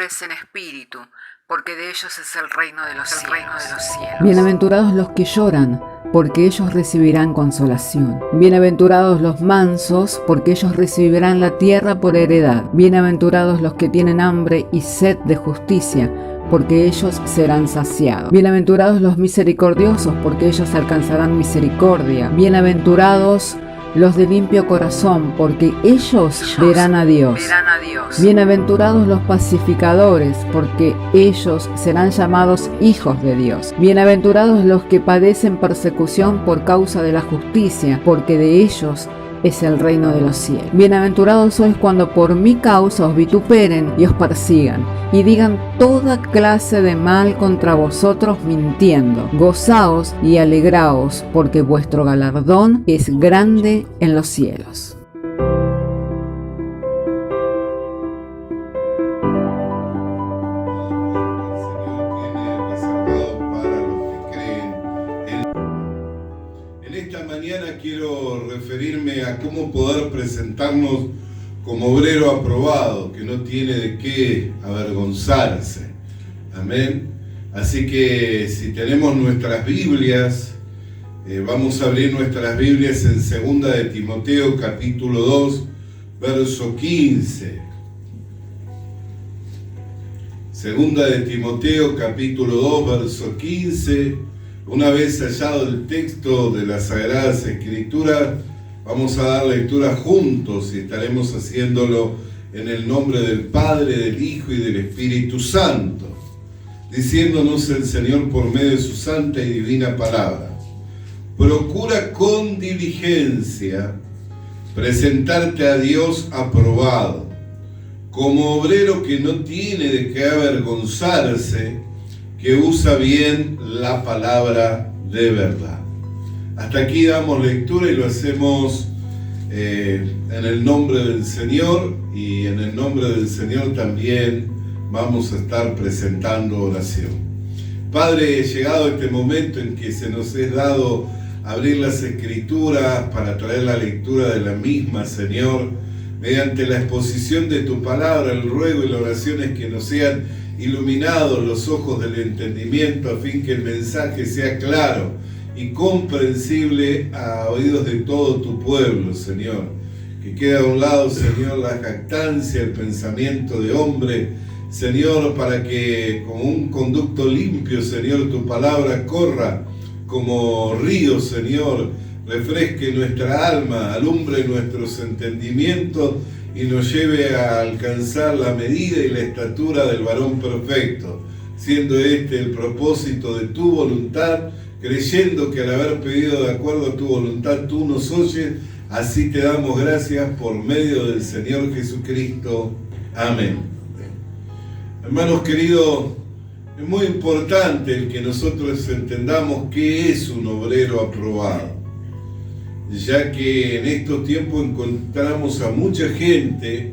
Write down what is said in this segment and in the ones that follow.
pobres en espíritu, porque de ellos es el reino de los cielos. Bienaventurados los que lloran, porque ellos recibirán consolación. Bienaventurados los mansos, porque ellos recibirán la tierra por heredad. Bienaventurados los que tienen hambre y sed de justicia, porque ellos serán saciados. Bienaventurados los misericordiosos, porque ellos alcanzarán misericordia. Bienaventurados los de limpio corazón, porque ellos verán a Dios. Bienaventurados los pacificadores, porque ellos serán llamados hijos de Dios. Bienaventurados los que padecen persecución por causa de la justicia, porque de ellos es el reino de los cielos. Bienaventurados sois cuando por mi causa os vituperen y os persigan, y digan toda clase de mal contra vosotros mintiendo. Gozaos y alegraos, porque vuestro galardón es grande en los cielos. Quiero referirme a cómo poder presentarnos como obrero aprobado, que no tiene de qué avergonzarse. Amén. Así que si tenemos nuestras Biblias, vamos a abrir nuestras Biblias en 2 de Timoteo capítulo 2, verso 15. 2 de Timoteo capítulo 2, verso 15. Una vez hallado el texto de las Sagradas Escrituras, vamos a dar lectura juntos y estaremos haciéndolo en el nombre del Padre, del Hijo y del Espíritu Santo, diciéndonos el Señor por medio de su santa y divina palabra: procura con diligencia presentarte a Dios aprobado, como obrero que no tiene de qué avergonzarse, que usa bien la palabra de verdad. Hasta aquí damos lectura y lo hacemos en el nombre del Señor, y en el nombre del Señor también vamos a estar presentando oración. Padre, llegado este momento en que se nos es dado abrir las Escrituras para traer la lectura de la misma, Señor, mediante la exposición de tu palabra, el ruego y la oración es que nos sean iluminados los ojos del entendimiento, a fin que el mensaje sea claro y comprensible a oídos de todo tu pueblo, Señor. Que quede a un lado, Señor, la jactancia, el pensamiento de hombre, Señor, para que como un conducto limpio, Señor, tu palabra corra como río, Señor, refresque nuestra alma, alumbre nuestros entendimientos y nos lleve a alcanzar la medida y la estatura del varón perfecto, siendo este el propósito de tu voluntad, creyendo que al haber pedido de acuerdo a tu voluntad tú nos oyes. Así te damos gracias por medio del Señor Jesucristo. Amén. Hermanos queridos, es muy importante el que nosotros entendamos qué es un obrero aprobado, ya que en estos tiempos encontramos a mucha gente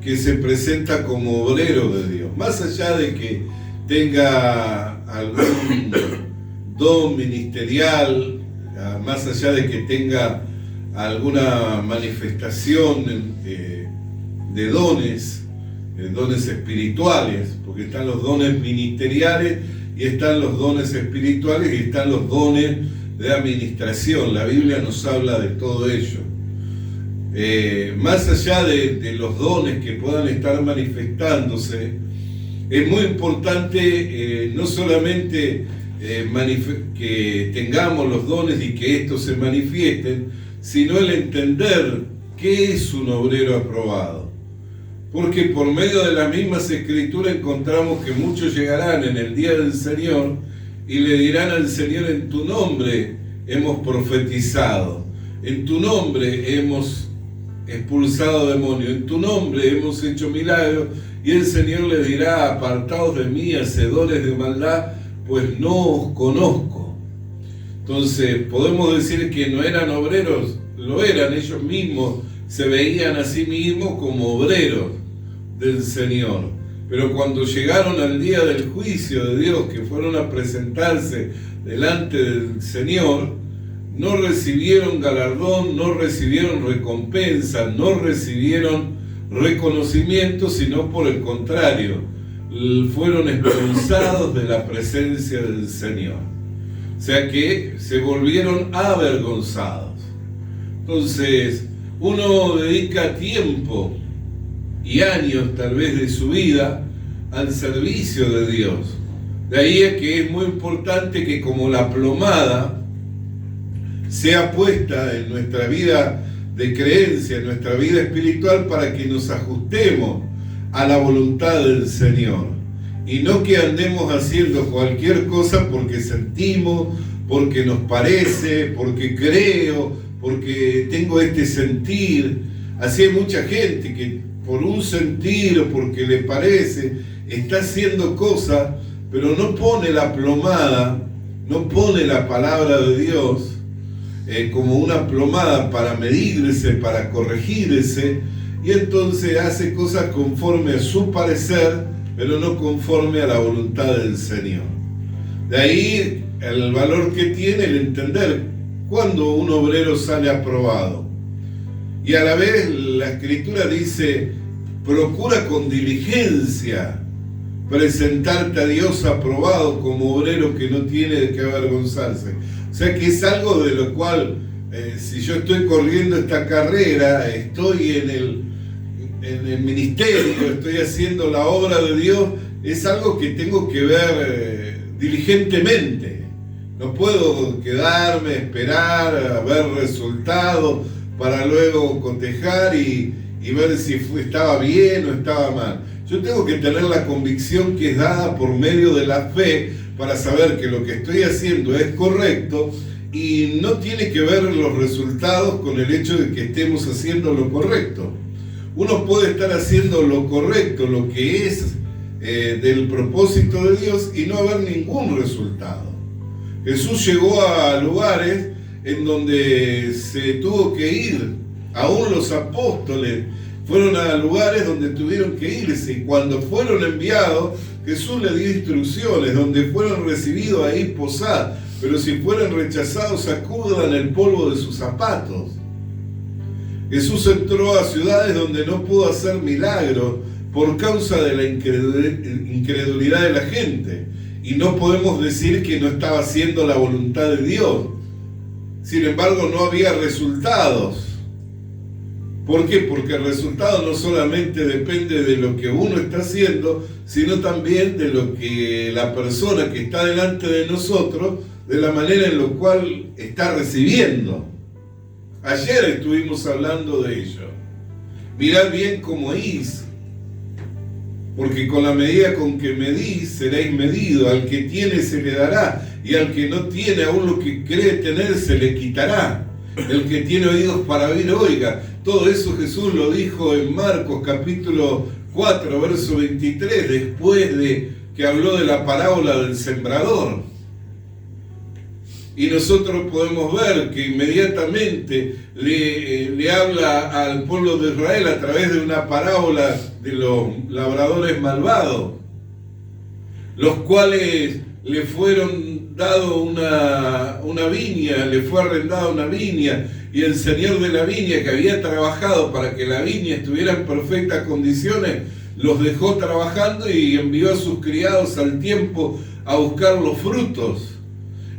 que se presenta como obrero de Dios, más allá de que tenga algún don ministerial, más allá de que tenga alguna manifestación de dones espirituales, porque están los dones ministeriales y están los dones espirituales y están los dones de administración. La Biblia nos habla de todo ello. Más allá de los dones que puedan estar manifestándose, es muy importante no solamente que tengamos los dones y que estos se manifiesten, sino el entender qué es un obrero aprobado. Porque por medio de las mismas Escrituras encontramos que muchos llegarán en el día del Señor y le dirán al Señor: en tu nombre hemos profetizado, en tu nombre hemos expulsado demonios, en tu nombre hemos hecho milagros, y el Señor le dirá: apartaos de mí, hacedores de maldad, pues no os conozco. Entonces podemos decir que no eran obreros, lo eran, ellos mismos se veían a sí mismos como obreros del Señor. Pero cuando llegaron al día del juicio de Dios, que fueron a presentarse delante del Señor, no recibieron galardón, no recibieron recompensa, no recibieron reconocimiento, sino por el contrario, fueron expulsados de la presencia del Señor. O sea que se volvieron avergonzados. Entonces, uno dedica tiempo y años tal vez de su vida al servicio de Dios. De ahí es que es muy importante que como la plomada sea puesta en nuestra vida de creencia, en nuestra vida espiritual, para que nos ajustemos a la voluntad del Señor. Y no que andemos haciendo cualquier cosa porque sentimos, porque nos parece, porque creo, porque tengo este sentir. Así hay mucha gente que por un sentir o porque le parece está haciendo cosas, pero no pone la plomada, no pone la palabra de Dios como una plomada para medirse, para corregirse, y entonces hace cosas conforme a su parecer, pero no conforme a la voluntad del Señor. De ahí el valor que tiene el entender cuando un obrero sale aprobado. Y a la vez la Escritura dice, procura con diligencia presentarte a Dios aprobado como obrero que no tiene de qué avergonzarse. O sea que es algo de lo cual, si yo estoy corriendo esta carrera, estoy en el ministerio, estoy haciendo la obra de Dios, es algo que tengo que ver diligentemente. No puedo quedarme, esperar, a ver resultados para luego cotejar y ver si estaba bien o estaba mal. Yo tengo que tener la convicción que es dada por medio de la fe para saber que lo que estoy haciendo es correcto, y no tiene que ver los resultados con el hecho de que estemos haciendo lo correcto. Uno puede estar haciendo lo correcto, lo que es del propósito de Dios, y no haber ningún resultado. Jesús llegó a lugares en donde se tuvo que ir, aún los apóstoles fueron a lugares donde tuvieron que irse, y cuando fueron enviados, Jesús les dio instrucciones, donde fueron recibidos ahí posad, pero si fueran rechazados, sacudan el polvo de sus zapatos. Jesús entró a ciudades donde no pudo hacer milagros por causa de la incredulidad de la gente, y no podemos decir que no estaba haciendo la voluntad de Dios. Sin embargo, no había resultados. ¿Por qué? Porque el resultado no solamente depende de lo que uno está haciendo, sino también de lo que la persona que está delante de nosotros, de la manera en la cual está recibiendo. Ayer estuvimos hablando de ello. Mirad bien cómo oís, porque con la medida con que medís seréis medido. Al que tiene se le dará, y al que no tiene, aún lo que cree tener se le quitará. El que tiene oídos para oír, oiga. Todo eso Jesús lo dijo en Marcos capítulo 4, verso 23, después de que habló de la parábola del sembrador. Y nosotros podemos ver que inmediatamente le habla al pueblo de Israel a través de una parábola de los labradores malvados, los cuales le fueron dado una viña, le fue arrendada una viña, y el señor de la viña, que había trabajado para que la viña estuviera en perfectas condiciones, los dejó trabajando y envió a sus criados al tiempo a buscar los frutos,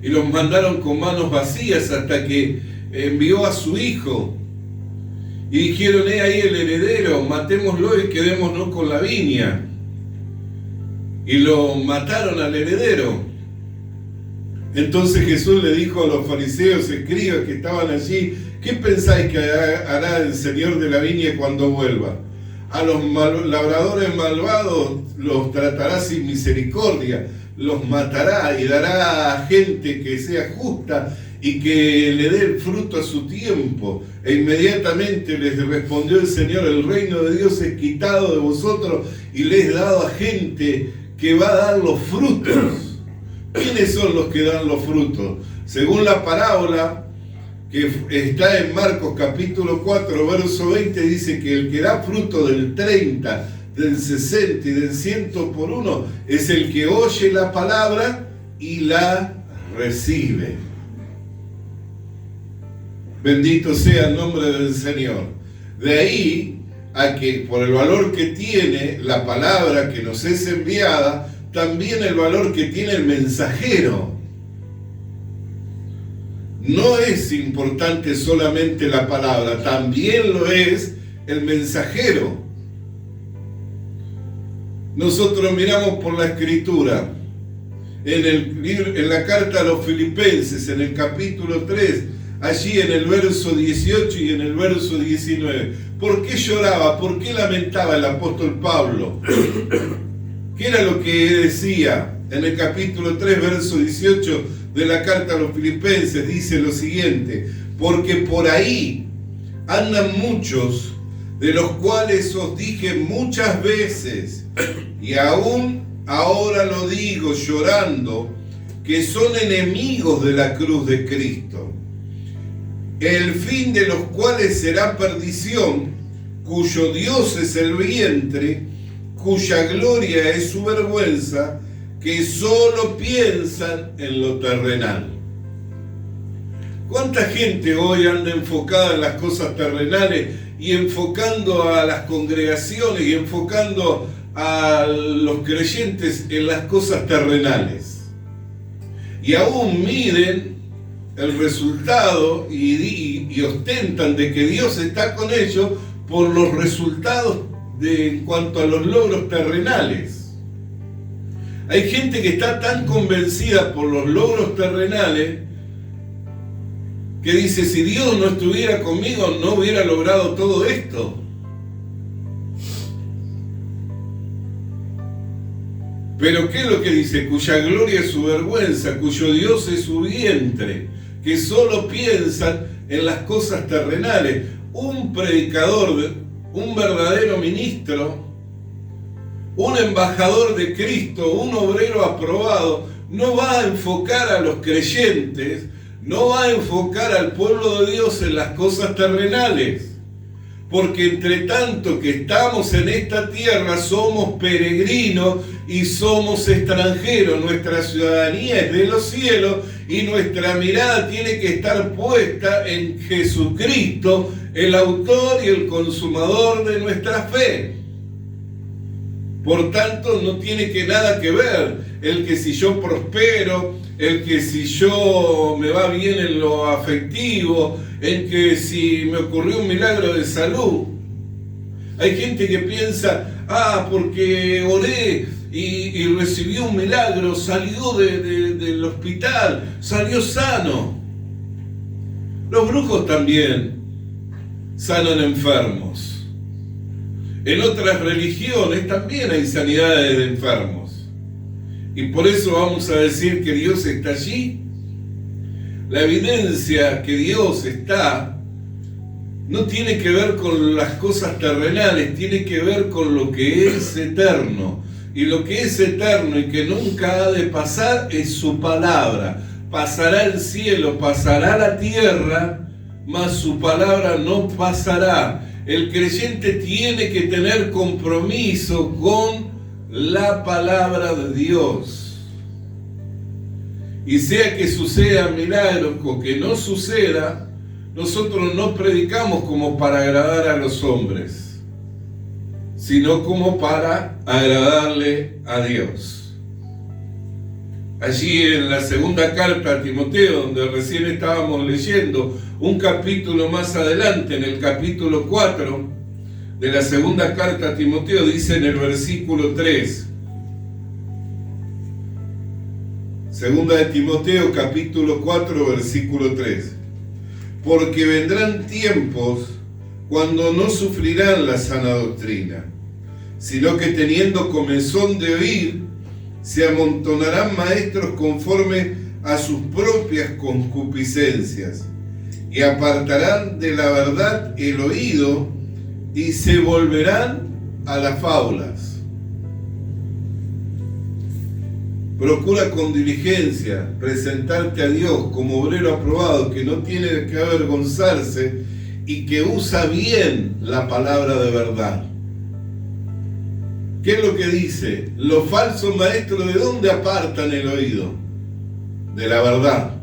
y los mandaron con manos vacías hasta que envió a su hijo, y dijeron, ahí el heredero, matémoslo y quedémonos con la viña. Y lo mataron al heredero. Entonces Jesús le dijo a los fariseos, escribas que estaban allí, ¿qué pensáis que hará el señor de la viña cuando vuelva? A los labradores malvados los tratará sin misericordia, los matará y dará a gente que sea justa y que le dé el fruto a su tiempo. E inmediatamente les respondió el Señor, el reino de Dios es quitado de vosotros y les he dado a gente que va a dar los frutos. ¿Quiénes son los que dan los frutos? Según la parábola que está en Marcos capítulo 4, verso 20, dice que el que da fruto del 30, del 60 y del 100 por uno es el que oye la palabra y la recibe. Bendito sea el nombre del Señor. De ahí a que por el valor que tiene la palabra que nos es enviada, también el valor que tiene el mensajero. No es importante solamente la palabra, también lo es el mensajero. Nosotros miramos por la Escritura, en la carta a los Filipenses, en el capítulo 3, allí en el verso 18 y en el verso 19. ¿Por qué lloraba? ¿Por qué lamentaba el apóstol Pablo? ¿Qué era lo que decía? En el capítulo 3, verso 18 de la carta a los Filipenses dice lo siguiente: porque por ahí andan muchos, de los cuales os dije muchas veces, y aún ahora lo digo llorando, que son enemigos de la cruz de Cristo, el fin de los cuales será perdición, cuyo Dios es el vientre, cuya gloria es su vergüenza, que solo piensan en lo terrenal. ¿Cuánta gente hoy anda enfocada en las cosas terrenales y enfocando a las congregaciones y enfocando a los creyentes en las cosas terrenales? Y aún miden el resultado y ostentan de que Dios está con ellos por los resultados en cuanto a los logros terrenales. Hay gente que está tan convencida por los logros terrenales que dice: si Dios no estuviera conmigo, no hubiera logrado todo esto. Pero ¿qué es lo que dice? Cuya gloria es su vergüenza, cuyo Dios es su vientre, que solo piensan en las cosas terrenales. Un predicador, un verdadero ministro, un embajador de Cristo, un obrero aprobado, no va a enfocar a los creyentes, no va a enfocar al pueblo de Dios en las cosas terrenales. Porque entre tanto que estamos en esta tierra somos peregrinos y somos extranjeros. Nuestra ciudadanía es de los cielos y nuestra mirada tiene que estar puesta en Jesucristo, el autor y el consumador de nuestra fe. Por tanto, no tiene que nada que ver el que si yo prospero, el que si yo me va bien en lo afectivo, en que si me ocurrió un milagro de salud. Hay gente que piensa: porque oré y recibí un milagro, salió del hospital, salió sano. Los brujos también sanan enfermos. En otras religiones también hay sanidades de enfermos. Y por eso vamos a decir que Dios está allí. La evidencia que Dios está no tiene que ver con las cosas terrenales, tiene que ver con lo que es eterno. Y lo que es eterno y que nunca ha de pasar es su palabra. Pasará el cielo, pasará la tierra, mas su palabra no pasará. El creyente tiene que tener compromiso con la palabra de Dios. Y sea que suceda milagros o que no suceda, nosotros no predicamos como para agradar a los hombres, sino como para agradarle a Dios. Allí en la segunda carta a Timoteo, donde recién estábamos leyendo, un capítulo más adelante, en el capítulo 4 de la segunda carta a Timoteo, dice en el versículo 3, segunda de Timoteo, capítulo 4, versículo 3, porque vendrán tiempos cuando no sufrirán la sana doctrina, sino que teniendo comezón de oír, se amontonarán maestros conforme a sus propias concupiscencias, y apartarán de la verdad el oído, y se volverán a las fábulas. Procura con diligencia presentarte a Dios como obrero aprobado, que no tiene de qué avergonzarse y que usa bien la palabra de verdad. ¿Qué es lo que dice? Los falsos maestros, ¿de dónde apartan el oído? De la verdad.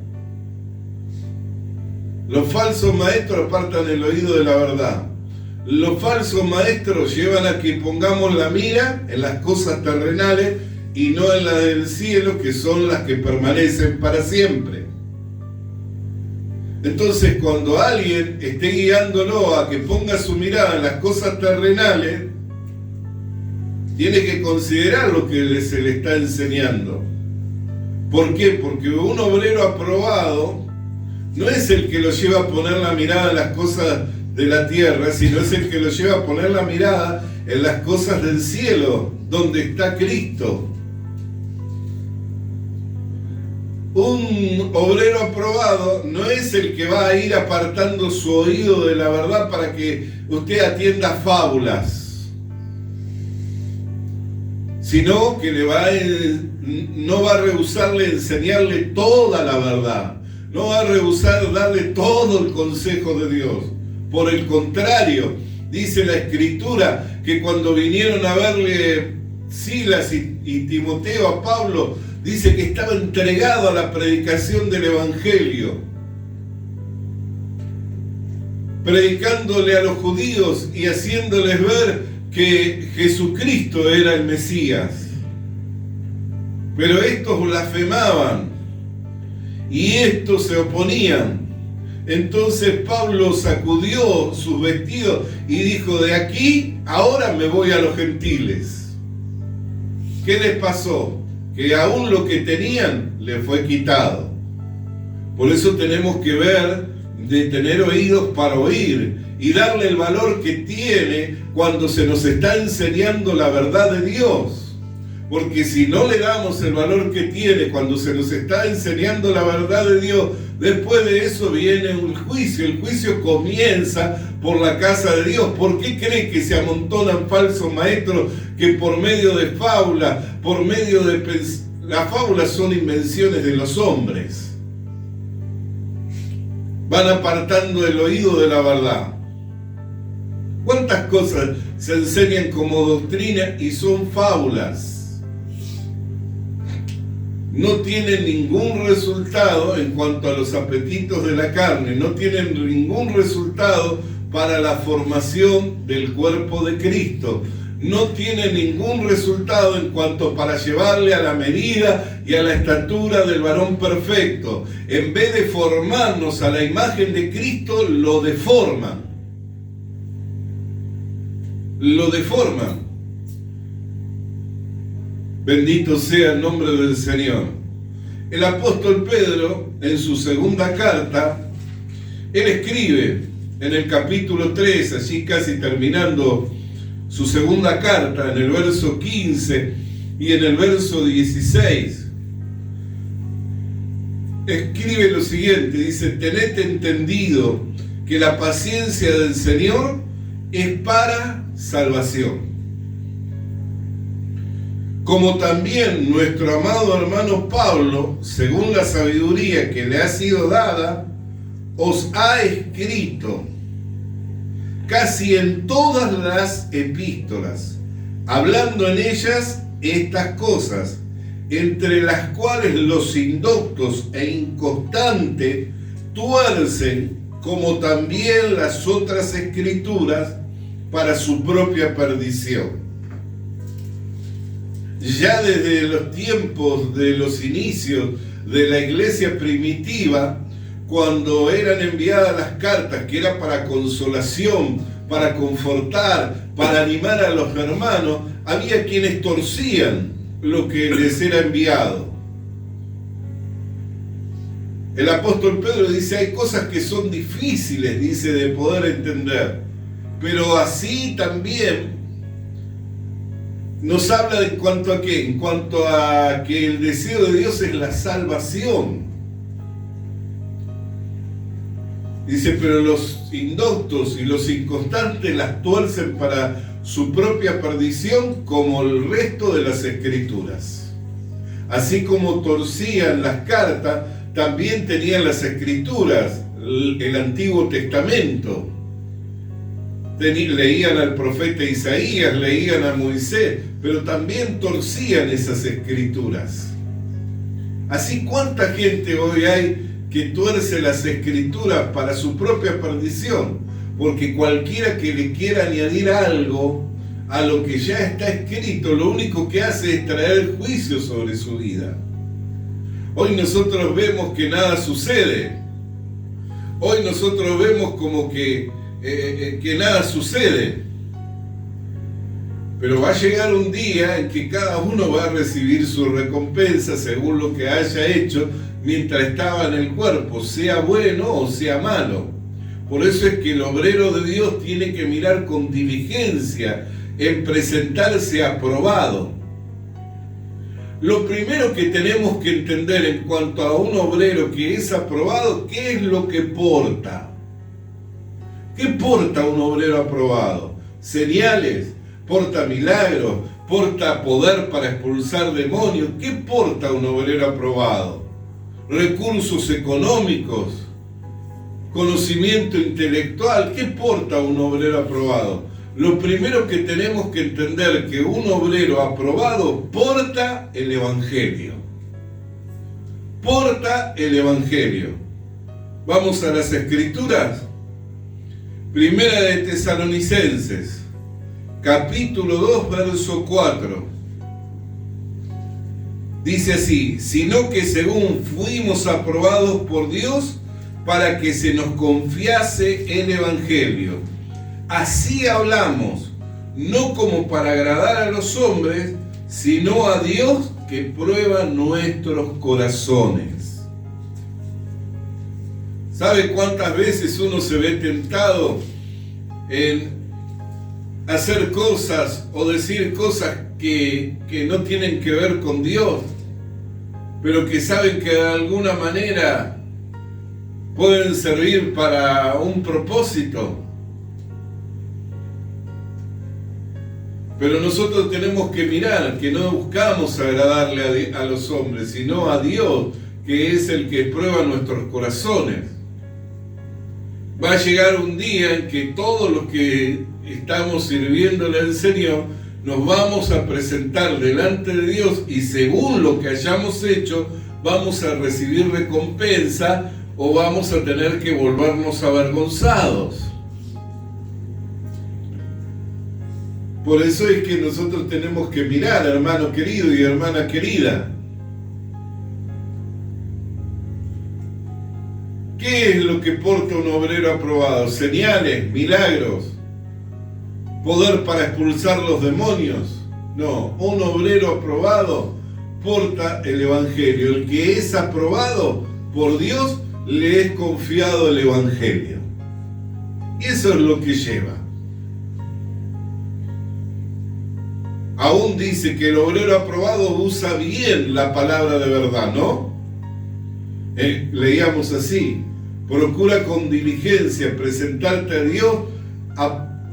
Los falsos maestros apartan el oído de la verdad. Los falsos maestros llevan a que pongamos la mira en las cosas terrenales y no en las del cielo, que son las que permanecen para siempre. Entonces, cuando alguien esté guiándolo a que ponga su mirada en las cosas terrenales, tiene que considerar lo que se le está enseñando. ¿Por qué? Porque un obrero aprobado no es el que lo lleva a poner la mirada en las cosas de la tierra, sino es el que lo lleva a poner la mirada en las cosas del cielo, donde está Cristo. Un obrero aprobado no es el que va a ir apartando su oído de la verdad para que usted atienda fábulas, sino que no va a rehusarle enseñarle toda la verdad, no va a rehusar darle todo el consejo de Dios. Por el contrario, dice la Escritura que cuando vinieron a verle Silas y Timoteo a Pablo, dice que estaba entregado a la predicación del Evangelio, predicándole a los judíos y haciéndoles ver que Jesucristo era el Mesías. Pero estos blasfemaban y estos se oponían. Entonces Pablo sacudió sus vestidos y dijo: de aquí ahora me voy a los gentiles. ¿Qué les pasó? Que aún lo que tenían le fue quitado. Por eso tenemos que ver, de tener oídos para oír y darle el valor que tiene cuando se nos está enseñando la verdad de Dios. Porque si no le damos el valor que tiene cuando se nos está enseñando la verdad de Dios, después de eso viene un juicio. El juicio comienza por la casa de Dios. ¿Por qué cree que se amontonan falsos maestros que por medio de fábulas, las fábulas son invenciones de los hombres, van apartando el oído de la verdad? ¿Cuántas cosas se enseñan como doctrina y son fábulas? No tienen ningún resultado en cuanto a los apetitos de la carne, no tienen ningún resultado para la formación del cuerpo de Cristo, no tienen ningún resultado en cuanto para llevarle a la medida y a la estatura del varón perfecto. En vez de formarnos a la imagen de Cristo, lo deforman. Lo deforman. Bendito sea el nombre del Señor. El apóstol Pedro, en su segunda carta, él escribe en el capítulo 3, allí casi terminando su segunda carta, en el verso 15 y en el verso 16, escribe lo siguiente, dice: tened entendido que la paciencia del Señor es para salvación. Como también nuestro amado hermano Pablo, según la sabiduría que le ha sido dada, os ha escrito casi en todas las epístolas, hablando en ellas estas cosas, entre las cuales los indoctos e inconstantes tuercen, como también las otras escrituras, para su propia perdición. Ya desde los tiempos de los inicios de la iglesia primitiva, cuando eran enviadas las cartas, que era para consolación, para confortar, para animar a los hermanos, había quienes torcían lo que les era enviado. El apóstol Pedro dice: hay cosas que son difíciles, dice, de poder entender, pero así también nos habla en cuanto a qué, en cuanto a que el deseo de Dios es la salvación. Dice: pero los indoctos y los inconstantes las tuercen para su propia perdición, como el resto de las escrituras. Así como torcían las cartas, también tenían las escrituras, el Antiguo Testamento. Leían al profeta Isaías, leían a Moisés, pero también torcían esas escrituras. Así, ¿cuánta gente hoy hay que tuerce las escrituras para su propia perdición? porque cualquiera que le quiera añadir algo a lo que ya está escrito, lo único que hace es traer juicio sobre su vida. Hoy nosotros vemos que nada sucede. Hoy nosotros vemos como que nada sucede. Pero va a llegar un día en que cada uno va a recibir su recompensa según lo que haya hecho mientras estaba en el cuerpo, sea bueno o sea malo. Por eso es que el obrero de Dios tiene que mirar con diligencia en presentarse aprobado. Lo primero que tenemos que entender en cuanto a un obrero que es aprobado, ¿qué es lo que porta? ¿Qué porta un obrero aprobado? Señales, porta milagros, porta poder para expulsar demonios. ¿Qué porta un obrero aprobado? Recursos económicos, conocimiento intelectual. ¿Qué porta un obrero aprobado? Lo primero que tenemos que entender que un obrero aprobado porta el Evangelio. Porta el Evangelio. Vamos a las Escrituras. Primera de Tesalonicenses, capítulo 2, verso 4. Dice así: sino que según fuimos aprobados por Dios para que se nos confiase el Evangelio. Así hablamos, no como para agradar a los hombres, sino a Dios que prueba nuestros corazones. ¿Sabe cuántas veces uno se ve tentado en hacer cosas o decir cosas que no tienen que ver con Dios, pero que saben que de alguna manera pueden servir para un propósito? Pero nosotros tenemos que mirar que no buscamos agradarle a los hombres, sino a Dios, que es el que prueba nuestros corazones. Va a llegar un día en que todos los que estamos sirviéndole al Señor nos vamos a presentar delante de Dios y según lo que hayamos hecho vamos a recibir recompensa o vamos a tener que volvernos avergonzados. Por eso es que nosotros tenemos que mirar, hermano querido y hermana querida. ¿Qué es lo que porta un obrero aprobado? Señales, milagros, poder para expulsar los demonios. No, un obrero aprobado porta el Evangelio. El que es aprobado por Dios le es confiado el Evangelio. Y eso es lo que lleva. Aún dice que el obrero aprobado usa bien la palabra de verdad, ¿no? Leíamos así: procura con diligencia presentarte a Dios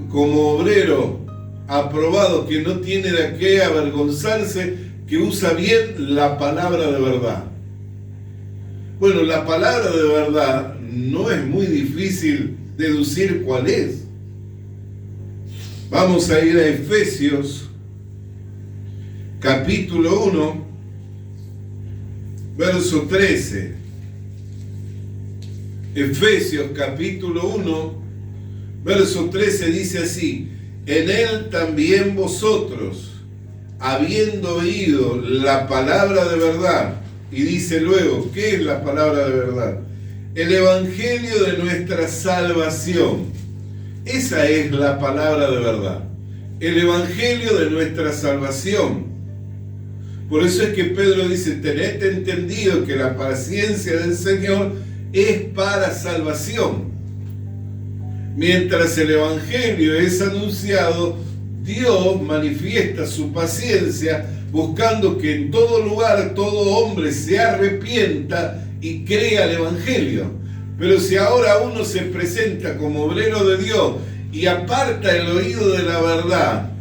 como obrero aprobado, que no tiene de qué avergonzarse, que usa bien la palabra de verdad. Bueno, la palabra de verdad no es muy difícil deducir cuál es. Vamos a ir a Efesios capítulo 1, verso 13. Efesios capítulo 1, verso 13 dice así: en él también vosotros, habiendo oído la palabra de verdad. Y dice luego, ¿qué es la palabra de verdad? El evangelio de nuestra salvación. Esa es la palabra de verdad. El evangelio de nuestra salvación. Por eso es que Pedro dice: tened entendido que la paciencia del Señor es para salvación. Mientras el Evangelio es anunciado, Dios manifiesta su paciencia buscando que en todo lugar todo hombre se arrepienta y crea el Evangelio. Pero si ahora uno se presenta como obrero de Dios y aparta el oído de la verdad,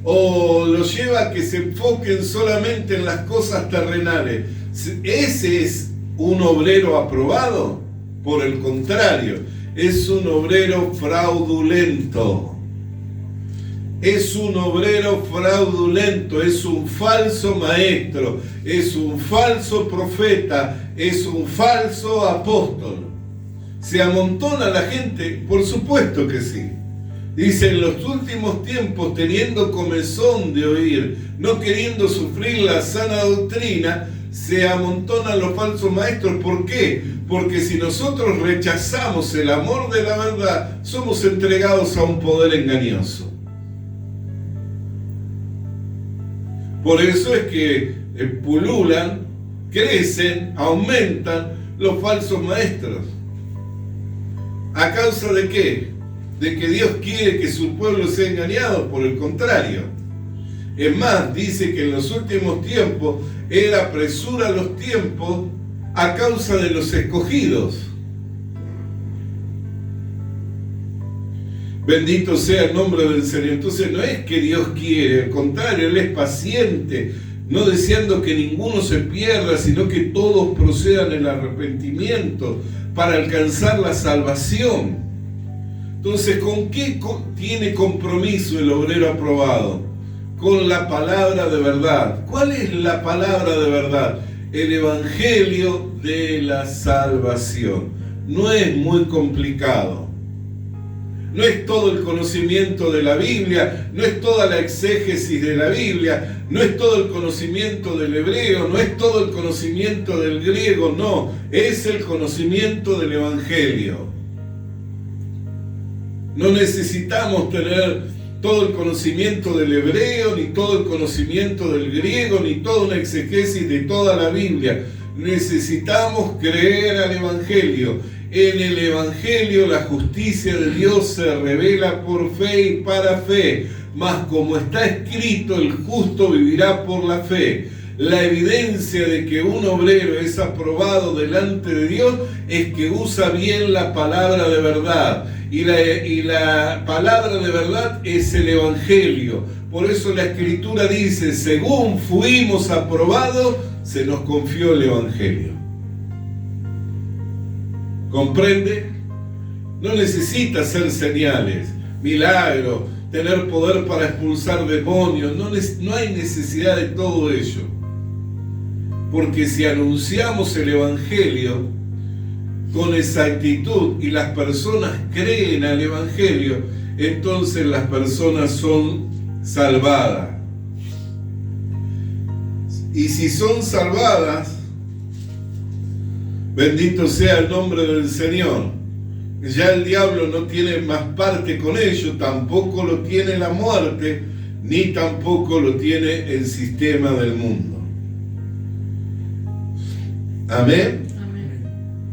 o lo lleva a que se enfoquen solamente en las cosas terrenales, ¿ese es un obrero aprobado? Por el contrario, es un obrero fraudulento. Es un obrero fraudulento, es un falso maestro, es un falso profeta, es un falso apóstol. ¿Se amontona la gente? Por supuesto que sí. Dice, en los últimos tiempos, teniendo comezón de oír, no queriendo sufrir la sana doctrina, se amontonan los falsos maestros. ¿Por qué? Porque si nosotros rechazamos el amor de la verdad, somos entregados a un poder engañoso. Por eso es que pululan, crecen, aumentan los falsos maestros. ¿A causa de qué? ¿De que Dios quiere que su pueblo sea engañado? Por el contrario. Es más, dice que en los últimos tiempos Él apresura los tiempos a causa de los escogidos. Bendito sea el nombre del Señor. Entonces no es que Dios quiere, al contrario, Él es paciente, no deseando que ninguno se pierda, sino que todos procedan en arrepentimiento para alcanzar la salvación. Entonces, ¿con qué tiene compromiso el obrero aprobado? Con la palabra de verdad. ¿Cuál es la palabra de verdad? El evangelio de la salvación. No es muy complicado. No es todo el conocimiento de la Biblia, no es toda la exégesis de la Biblia, no es todo el conocimiento del hebreo, no es todo el conocimiento del griego, no, es el conocimiento del evangelio. No necesitamos tener todo el conocimiento del hebreo, ni todo el conocimiento del griego, ni toda una exégesis de toda la Biblia. Necesitamos creer al evangelio. En el evangelio la justicia de Dios se revela por fe y para fe, mas como está escrito, el justo vivirá por la fe. La evidencia de que un obrero es aprobado delante de Dios es que usa bien la palabra de verdad. Y la palabra de verdad es el evangelio. Por eso la Escritura dice, según fuimos aprobados, se nos confió el evangelio. ¿Comprende? No necesita hacer señales, milagros, tener poder para expulsar demonios. No hay necesidad de todo ello. Porque si anunciamos el evangelio con exactitud y las personas creen al evangelio, entonces las personas son salvadas. Y si son salvadas, bendito sea el nombre del Señor. Ya el diablo no tiene más parte con ello, tampoco lo tiene la muerte, ni tampoco lo tiene el sistema del mundo. Amén.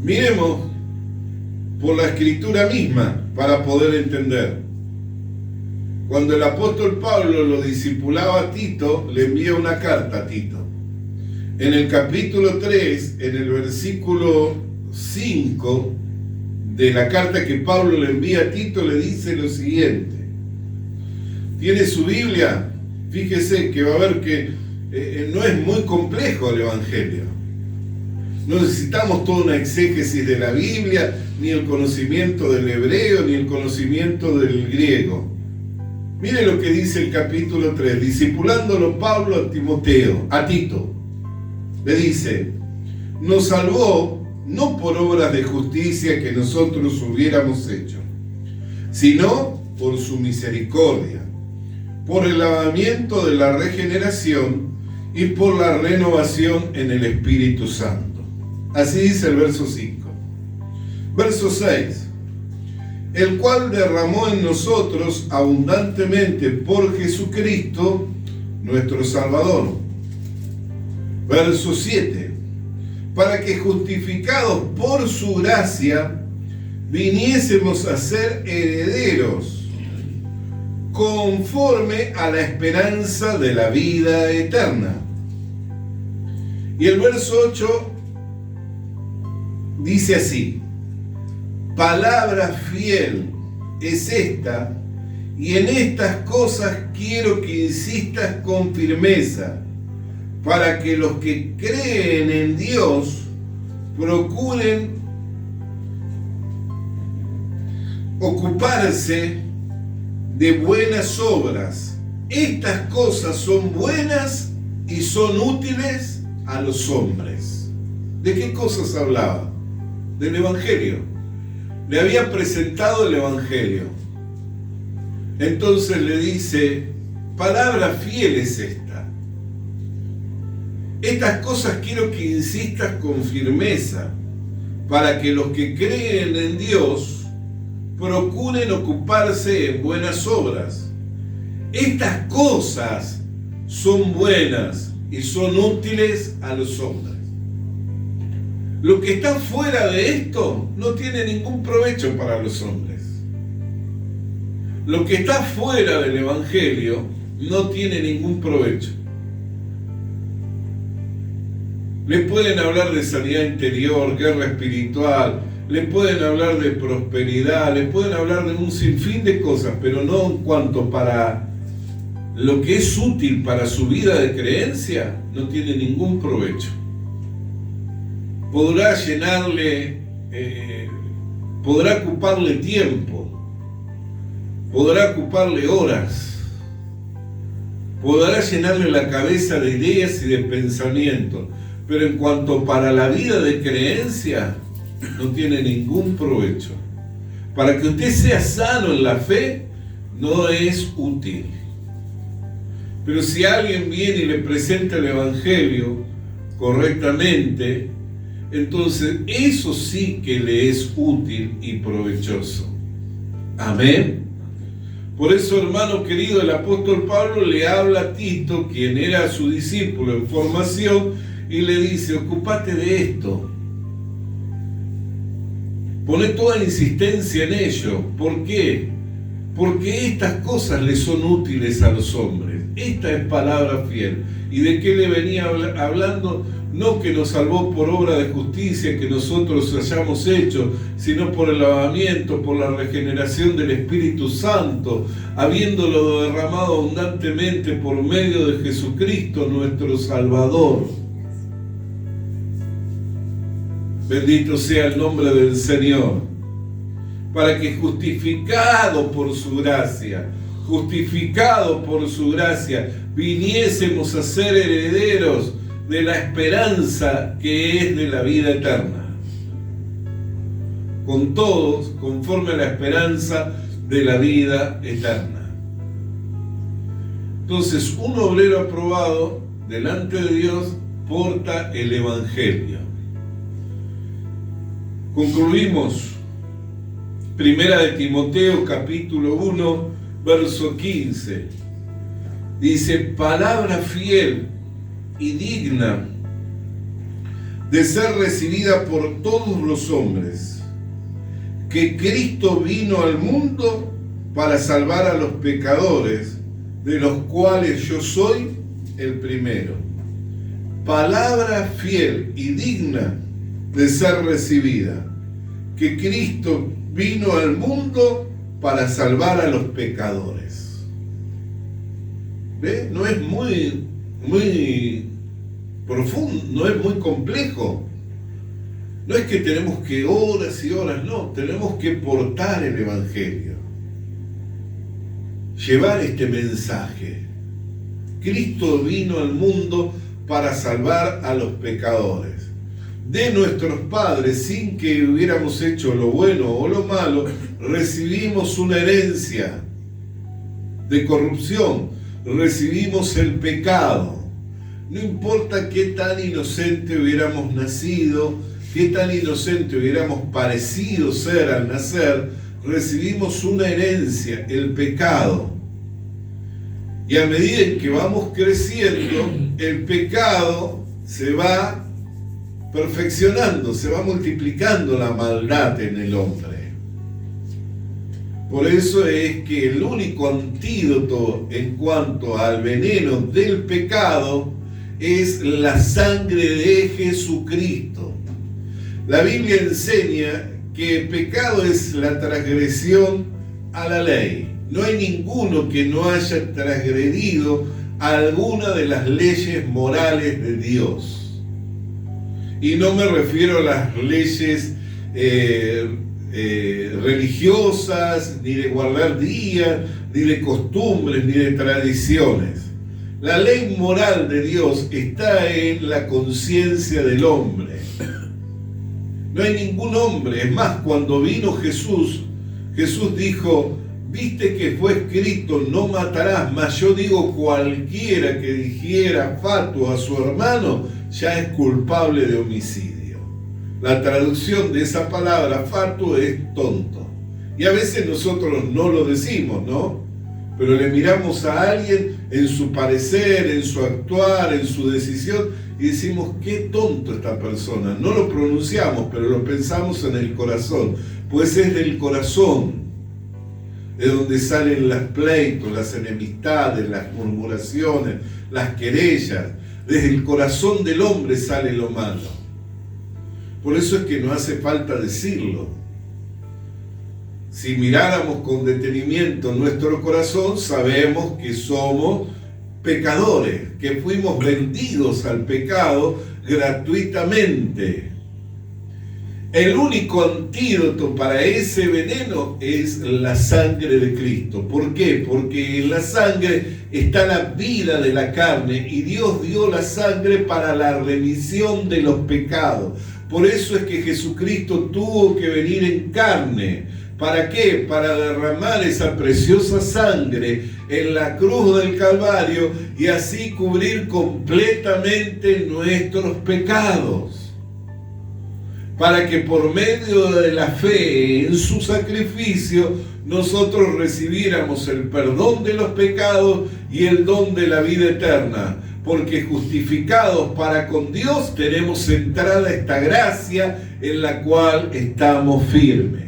Miremos por la Escritura misma para poder entender. Cuando el apóstol Pablo lo discipulaba a Tito, le envía una carta a Tito. En el capítulo 3, en el versículo 5 de la carta que Pablo le envía a Tito, le dice lo siguiente. ¿Tiene su Biblia? Fíjese que va a ver que no es muy complejo el evangelio. No necesitamos toda una exégesis de la Biblia, ni el conocimiento del hebreo, ni el conocimiento del griego. Mire lo que dice el capítulo 3, discipulándolo Pablo a Tito. Le dice, nos salvó no por obras de justicia que nosotros hubiéramos hecho, sino por su misericordia, por el lavamiento de la regeneración y por la renovación en el Espíritu Santo. Así dice el verso 5. Verso 6. El cual derramó en nosotros abundantemente por Jesucristo, nuestro Salvador. Verso 7. Para que justificados por su gracia, viniésemos a ser herederos, conforme a la esperanza de la vida eterna. Y el verso 8 dice así, palabra fiel es esta, y en estas cosas quiero que insistas con firmeza, para que los que creen en Dios procuren ocuparse de buenas obras. Estas cosas son buenas y son útiles a los hombres. ¿De qué cosas hablaba? Del Evangelio. le había presentado el Evangelio. Entonces le dice, palabra fiel es esta. Estas cosas quiero que insistas con firmeza, para que los que creen en Dios procuren ocuparse en buenas obras. Estas cosas son buenas y son útiles a los hombres. Lo que está fuera de esto no tiene ningún provecho para los hombres. Lo que está fuera del Evangelio no tiene ningún provecho. Le pueden hablar de sanidad interior, guerra espiritual, le pueden hablar de prosperidad, le pueden hablar de un sinfín de cosas, pero no en cuanto para lo que es útil para su vida de creencia, no tiene ningún provecho. Podrá llenarle, podrá ocuparle tiempo, podrá ocuparle horas, podrá llenarle la cabeza de ideas y de pensamientos, pero en cuanto para la vida de creencia, no tiene ningún provecho. Para que usted sea sano en la fe, no es útil. Pero si alguien viene y le presenta el Evangelio correctamente, entonces eso sí que le es útil y provechoso. Amén. Por eso, hermano querido, el apóstol Pablo le habla a Tito, quien era su discípulo en formación, y le dice, ocúpate de esto. Pone toda insistencia en ello. ¿Por qué? Porque estas cosas le son útiles a los hombres. Esta es palabra fiel. ¿Y de qué le venía hablando? No que nos salvó por obra de justicia que nosotros hayamos hecho, sino por el lavamiento, por la regeneración del Espíritu Santo, habiéndolo derramado abundantemente por medio de Jesucristo nuestro Salvador. Bendito sea el nombre del Señor, para que justificado por su gracia, viniésemos a ser herederos de la esperanza que es de la vida eterna. Con todos, conforme a la esperanza de la vida eterna. Entonces, un obrero aprobado delante de Dios porta el Evangelio. Concluimos. Primera de Timoteo, capítulo 1, verso 15. Dice, palabra fiel y digna de ser recibida por todos los hombres, que Cristo vino al mundo para salvar a los pecadores, de los cuales yo soy el primero. Palabra fiel y digna de ser recibida, que Cristo vino al mundo para salvar a los pecadores. ¿Ve? No es muy profundo, no es muy complejo. No es que tenemos que horas y horas, no, tenemos que portar el Evangelio, llevar este mensaje. Cristo vino al mundo para salvar a los pecadores. De nuestros padres, sin que hubiéramos hecho lo bueno o lo malo, recibimos una herencia de corrupción, recibimos el pecado. No importa qué tan inocente hubiéramos nacido, qué tan inocente hubiéramos parecido ser al nacer, recibimos una herencia, el pecado. Y a medida en que vamos creciendo, el pecado se va perfeccionando, se va multiplicando la maldad en el hombre. Por eso es que el único antídoto en cuanto al veneno del pecado es la sangre de Jesucristo. La Biblia enseña que el pecado es la transgresión a la ley. No hay ninguno que no haya transgredido alguna de las leyes morales de Dios. Y no me refiero a las leyes religiosas, ni de guardar días, ni de costumbres, ni de tradiciones. La ley moral de Dios está en la conciencia del hombre. No hay ningún hombre. Es más, cuando vino Jesús, Jesús dijo, viste que fue escrito, no matarás, mas yo digo, cualquiera que dijera fatuo a su hermano, ya es culpable de homicidio. La traducción de esa palabra fatuo es tonto. Y a veces nosotros no lo decimos, ¿no? Pero le miramos a alguien en su parecer, en su actuar, en su decisión, y decimos, qué tonto esta persona. No lo pronunciamos, pero lo pensamos en el corazón, pues es del corazón de donde salen los pleitos, las enemistades, las murmuraciones, las querellas. Desde el corazón del hombre sale lo malo. Por eso es que no hace falta decirlo. Si miráramos con detenimiento nuestro corazón, sabemos que somos pecadores, que fuimos vendidos al pecado gratuitamente. El único antídoto para ese veneno es la sangre de Cristo. ¿Por qué? Porque en la sangre está la vida de la carne y Dios dio la sangre para la remisión de los pecados. Por eso es que Jesucristo tuvo que venir en carne. ¿Para qué? Para derramar esa preciosa sangre en la cruz del Calvario y así cubrir completamente nuestros pecados. Para que por medio de la fe en su sacrificio nosotros recibiéramos el perdón de los pecados y el don de la vida eterna. Porque justificados para con Dios tenemos entrada a esta gracia en la cual estamos firmes.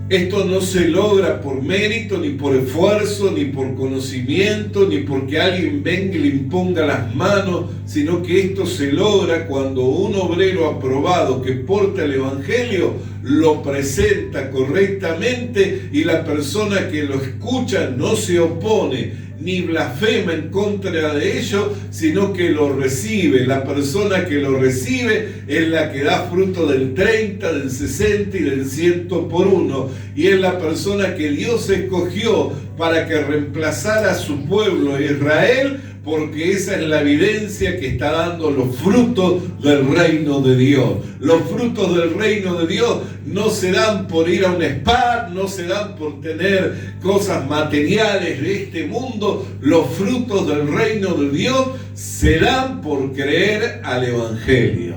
Esto no se logra por mérito, ni por esfuerzo, ni por conocimiento, ni porque alguien venga y le imponga las manos, sino que esto se logra cuando un obrero aprobado que porta el Evangelio lo presenta correctamente y la persona que lo escucha no se opone ni blasfema en contra de ello, sino que lo recibe. La persona que lo recibe es la que da fruto del 30, del 60 y del 100 por uno. Y es la persona que Dios escogió para que reemplazara a su pueblo Israel, porque esa es la evidencia que está dando los frutos del reino de Dios. Los frutos del reino de Dios no se dan por ir a un spa, no se dan por tener cosas materiales de este mundo. Los frutos del reino de Dios se dan por creer al Evangelio.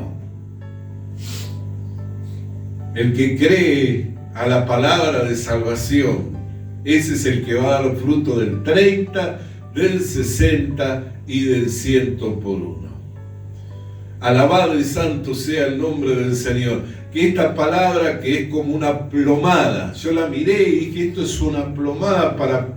El que cree a la palabra de salvación, ese es el que va a dar fruto del 30, del 60 y del 100 por uno. Alabado y santo sea el nombre del Señor. Que esta palabra que es como una plomada, yo la miré y dije, esto es una plomada para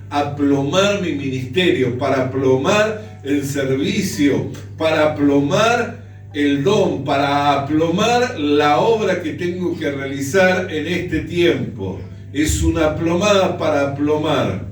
aplomar mi ministerio, para aplomar el servicio, para aplomar el don, para aplomar la obra que tengo que realizar en este tiempo. Es una plomada para aplomar,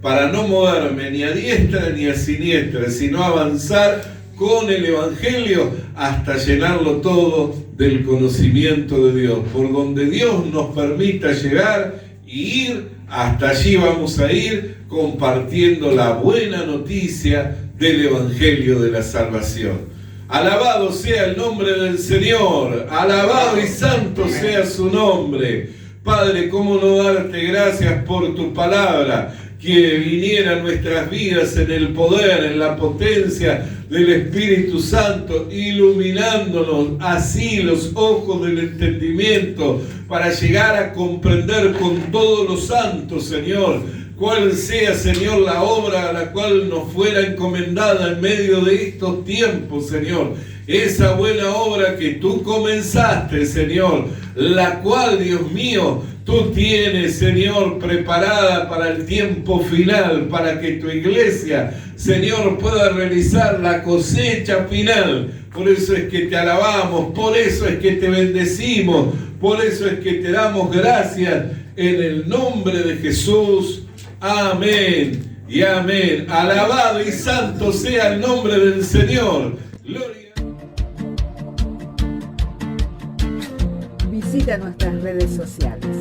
para no moverme ni a diestra ni a siniestra, sino avanzar con el Evangelio hasta llenarlo todo del conocimiento de Dios. Por donde Dios nos permita llegar y ir, hasta allí vamos a ir compartiendo la buena noticia del Evangelio de la salvación. Alabado sea el nombre del Señor, alabado y santo sea su nombre. Padre, cómo no darte gracias por tu palabra, que viniera a nuestras vidas en el poder, en la potencia del Espíritu Santo, iluminándonos así los ojos del entendimiento para llegar a comprender con todos los santos, Señor, cuál sea, Señor, la obra a la cual nos fuera encomendada en medio de estos tiempos, Señor. Esa buena obra que tú comenzaste, Señor, la cual, Dios mío, tú tienes, Señor, preparada para el tiempo final, para que tu iglesia, Señor, pueda realizar la cosecha final. Por eso es que te alabamos, por eso es que te bendecimos, por eso es que te damos gracias en el nombre de Jesús. Amén y amén. Alabado y santo sea el nombre del Señor. Gloria. Visita nuestras redes sociales.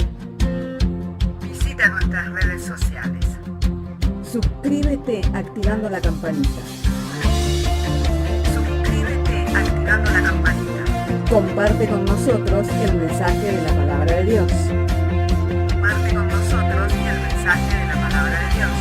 Visita nuestras redes sociales. Suscríbete activando la campanita. Suscríbete Comparte con nosotros el mensaje de la palabra de Dios. Comparte con nosotros el mensaje de la palabra de Dios.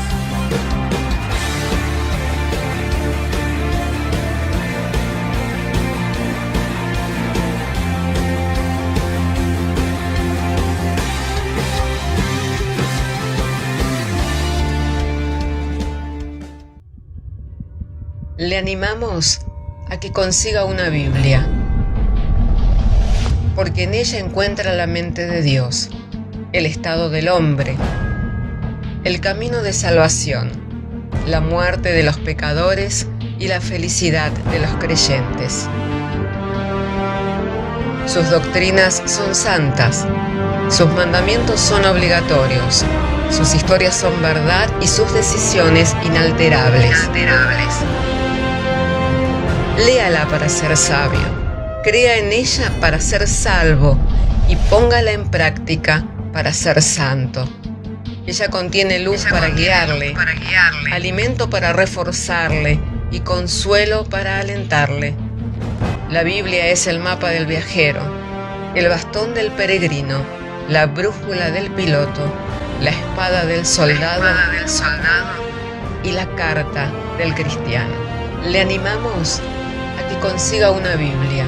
Le animamos a que consiga una Biblia, porque en ella encuentra la mente de Dios, el estado del hombre, el camino de salvación, la muerte de los pecadores y la felicidad de los creyentes. Sus doctrinas son santas, sus mandamientos son obligatorios, sus historias son verdad y sus decisiones inalterables. Léala para ser sabio, crea en ella para ser salvo y póngala en práctica para ser santo. Ella contiene luz para guiarle, alimento para reforzarle y consuelo para alentarle. La Biblia es el mapa del viajero, el bastón del peregrino, la brújula del piloto, la espada del soldado y la carta del cristiano. Le animamos a que consiga una Biblia,